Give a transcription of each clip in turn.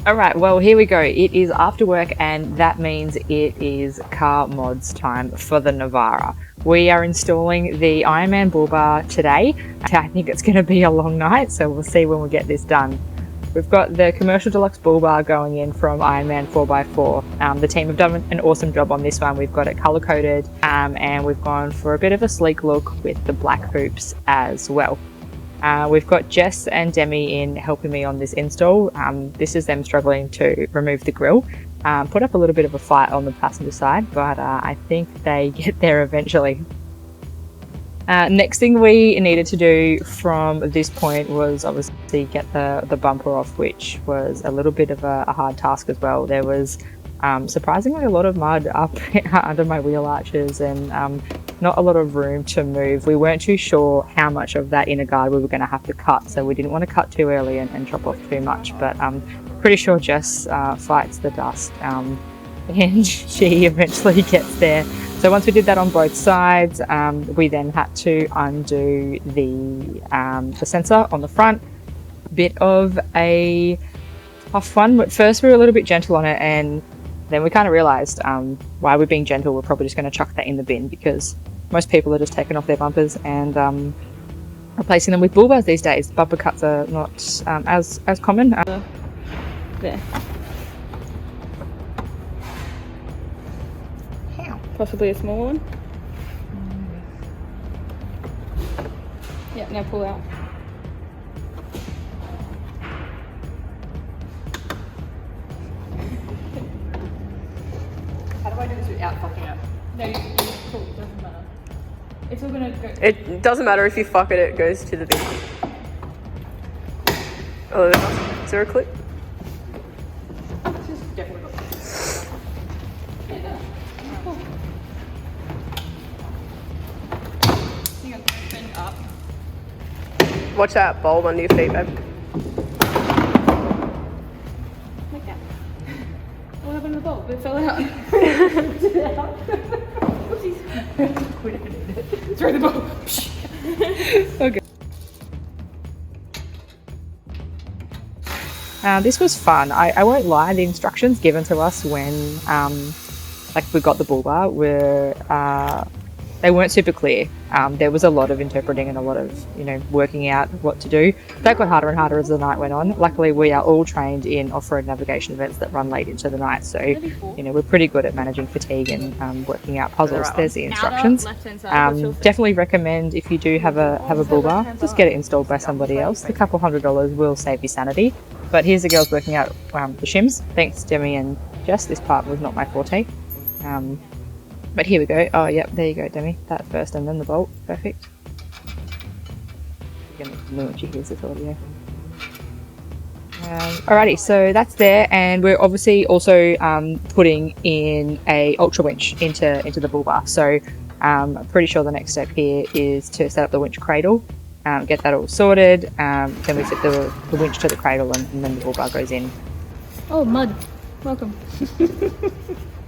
All right, well, here we go. It is after work, and that means it is car mods time for the Navara. We are installing the Ironman Bull Bar today. I think it's going to be a long night, so we'll see when we get this done. We've got the commercial Deluxe Bull Bar going in from Ironman 4x4. The team have done an awesome job on this one. We've got it colour coded, and we've gone for a bit of a sleek look with the black hoops as well. We've got Jess and Demi in helping me on this install. This is them struggling to remove the grill. Put up a little bit of a fight on the passenger side, but I think they get there eventually. Next thing we needed to do from this point was obviously get the bumper off, which was a little bit of a hard task as well. There was surprisingly a lot of mud up under my wheel arches and not a lot of room to move. We weren't too sure how much of that inner guard we were going to have to cut, so we didn't want to cut too early and chop off too much, but I'm pretty sure Jess fights the dust and she eventually gets there. So once we did that on both sides, we then had to undo the sensor on the front. Bit of a tough one. At first we were a little bit gentle on it, and then we kind of realised why we're being gentle. We're probably just going to chuck that in the bin, because most people are just taking off their bumpers and replacing them with bull bars these days. Bumper cuts are not as common. There. Possibly a small one. Yeah, now pull out. How do I do this without fucking up? No, you pull, it doesn't matter. It's all gonna go. It doesn't matter if you fuck it, it goes to the bin. Oh, is there a clip? Watch that bulb under your feet, babe. Like that. What happened to the bulb? It fell out. Throw the bulb. Okay. This was fun. I won't lie, the instructions given to us when we got the bull bar were they weren't super clear. There was a lot of interpreting and a lot of working out what to do. That got harder and harder as the night went on. Luckily we are all trained in off-road navigation events that run late into the night, so we're pretty good at managing fatigue and working out puzzles. There's the instructions. Definitely recommend, if you do have a bull bar, just get it installed by somebody else. A couple $100 will save you sanity. But here's the girls working out the shims. Thanks Demi and Jess, this part was not my forte. But here we go. Oh, yep, there you go, Demi. That first and then the bolt. Perfect. You're going to know when she hears this audio. Alrighty, so that's there, and we're obviously also putting in a ultra winch into the bull bar. So I'm pretty sure the next step here is to set up the winch cradle, get that all sorted, then we fit the winch to the cradle, and then the bull bar goes in. Oh, mud. Welcome.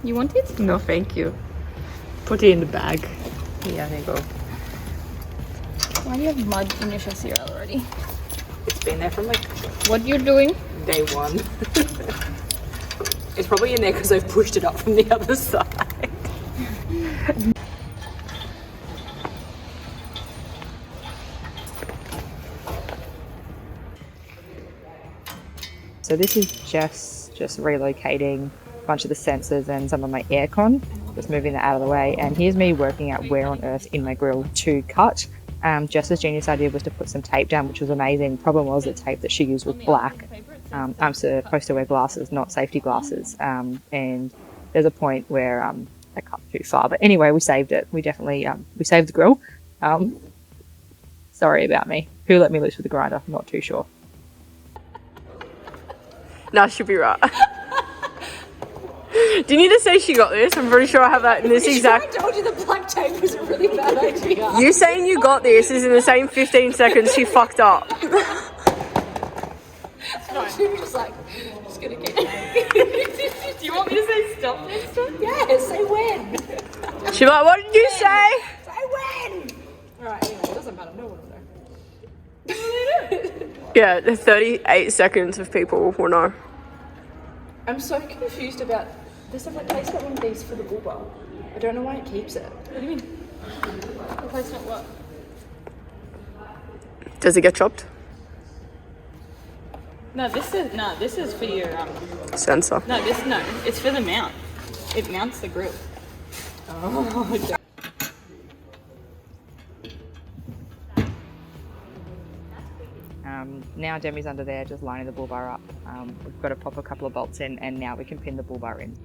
You want it? No, thank you. Put it in the bag. Yeah, there you go. Why do you have mud in your chassis already? It's been there from What you're doing? day one. It's probably in there because I've pushed it up from the other side. So this is just relocating a bunch of the sensors and some of my aircon, just moving that out of the way. And here's me working out where on earth in my grill to cut. Jess's genius idea was to put some tape down, which was amazing. Problem was the tape that she used was black. I'm supposed to wear glasses, not safety glasses. And there's a point where I cut too far. But anyway, we saved it. We definitely, we saved the grill. Sorry about me. Who let me loose with the grinder? I'm not too sure. No, she'll be right. Do you need to say she got this? I'm pretty sure I have that in this exact... I told you the black tape was a really bad idea. You saying you got this is in the same 15 seconds she fucked up. She was just like, I'm just gonna get it. Do you want me to say stop next time? Yeah, say when. She's like, what did you say? Say when. Alright, anyway, it doesn't matter. No one will know. Yeah, 38 seconds of people will know. I'm so confused about this. I've replacement one of these for the bull bar. I don't know why it keeps it. What do you mean? Replacement what? Does it get chopped? No, this is for your Sensor. No, it's for the mount. It mounts the grill. Oh, okay. Now Demi's under there just lining the bull bar up. We've got to pop a couple of bolts in and now we can pin the bull bar in.